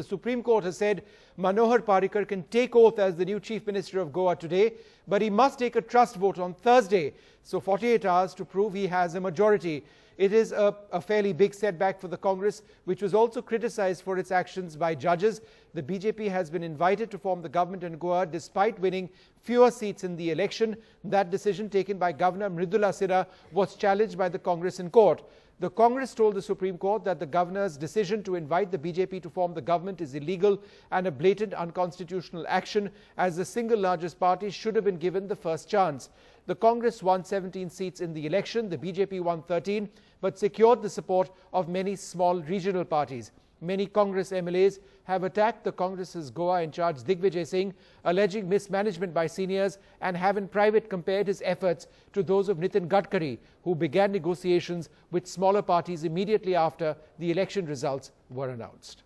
The Supreme Court has said Manohar Parrikar can take oath as the new Chief Minister of Goa today, but he must take a trust vote on Thursday, so 48 hours to prove he has a majority. It is a fairly big setback for the Congress, which was also criticized for its actions by judges. The BJP has been invited to form the government in Goa despite winning fewer seats in the election. That decision taken by Governor Mridula Sira was challenged by the Congress in court. The Congress told the Supreme Court that the governor's decision to invite the BJP to form the government is illegal and a blatant unconstitutional action, as the single largest party should have been given the first chance. The Congress won 17 seats in the election, the BJP won 13, but secured the support of many small regional parties. Many Congress MLAs have attacked the Congress's Goa in charge Digvijay Singh, alleging mismanagement by seniors, and have in private compared his efforts to those of Nitin Gadkari, who began negotiations with smaller parties immediately after the election results were announced.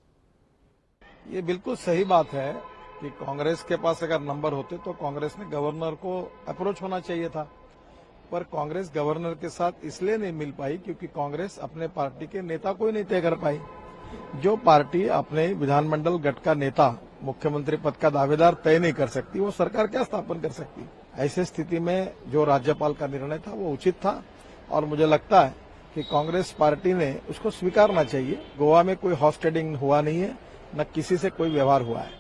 ये बिल्कुल सही बात है कि कांग्रेस के पास अगर number होते तो कांग्रेस ने गवर्नर को अप्रोच होना चाहिए था, पर कांग्रेस गवर्नर के साथ इसलिए नहीं मिल पाई क्योंकि कांग्रेस अपने पार्टी के नेता को ही नहीं तय कर पाई। जो पार्टी अपने विधानमंडल गठ का नेता मुख्यमंत्री पद का दावेदार तय नहीं कर सकती, वो सरकार क्या स्थापन कर सकती। ऐसे स्थिति में जो राज्यपाल का निर्णय था वो उचित था और मुझे लगता है कि कांग्रेस पार्टी ने उसको स्वीकारना चाहिए। गोवा में कोई हॉर्स ट्रेडिंग हुआ नहीं है, न किसी से कोई व्यवहार हुआ है।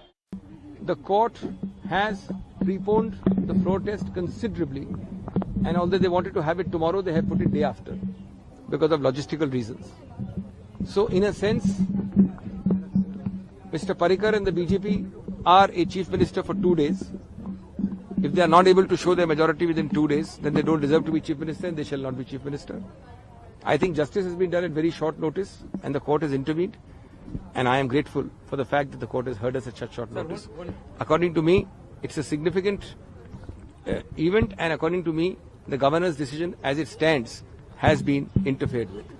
The court has preponed the protest considerably, and although they wanted to have it tomorrow, they have put it day after because of logistical reasons. So in a sense, Mr. Parrikar and the BJP are a chief minister for 2 days. If they are not able to show their majority within 2 days, then they don't deserve to be chief minister and they shall not be chief minister. I think justice has been done at very short notice and the court has intervened, and I am grateful for the fact that the court has heard us at such short notice. According to me, it's a significant event, and according to me, the governor's decision as it stands has been interfered with.